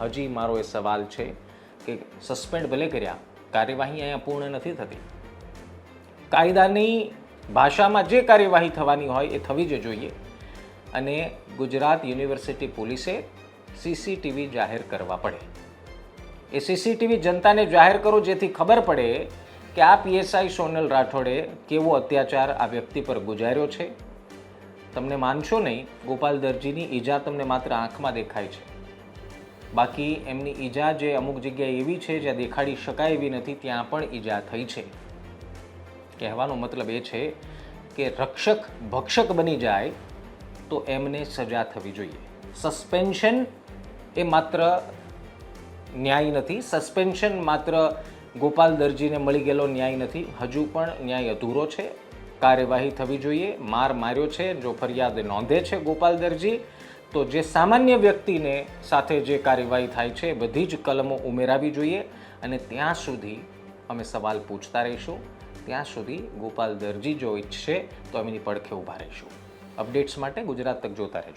હજી મારો એ સવાલ છે કે સસ્પેન્ડ ભલે કર્યા, કાર્યવાહી અહીંયા પૂર્ણ નથી થતી. કાયદાની ભાષામાં જે કાર્યવાહી થવાની હોય એ થવી જ જોઈએ. અને ગુજરાત યુનિવર્સિટી પોલીસે સીસીટીવી જાહેર કરવા પડે. એ સીસીટીવી જનતાને જાહેર કરો જેથી ખબર પડે કે આ પીએસઆઈ સોનલ રાઠોડે કેવો અત્યાચાર આ વ્યક્તિ પર ગુજાર્યો છે. તમને માનશો નહીં, ગોપાલ દરજીની ઈજા તમને માત્ર આંખમાં દેખાય છે, બાકી એમની ઈજા જે અમુક જગ્યાએ એવી છે જ્યાં દેખાડી શકાય એવી નથી, ત્યાં પણ ઈજા થઈ છે. કહેવાનો મતલબ એ છે કે રક્ષક ભક્ષક બની જાય તો એમને સજા થવી જોઈએ. સસ્પેન્શન એ માત્ર ન્યાય નથી, સસ્પેન્શન માત્ર ગોપાલ દરજીને મળી ગયેલો ન્યાય નથી, હજુ પણ ન્યાય અધૂરો છે. કાર્યવાહી થવી જોઈએ. માર માર્યો છે, જો ફરિયાદ નોંધે છે ગોપાલ દરજી, તો જે સામાન્ય વ્યક્તિને સાથે જે કાર્યવાહી થાય છે બધી જ કલમો ઉમેરાવી જોઈએ. અને ત્યાં સુધી અમે સવાલ પૂછતા રહીશું. ત્યાં સુધી ગોપાલ દરજી જો ઈચ્છશે તો એમની પડખે ઊભા રહીશું. અપડેટ્સ માટે ગુજરાત તક જોતા રહેજો.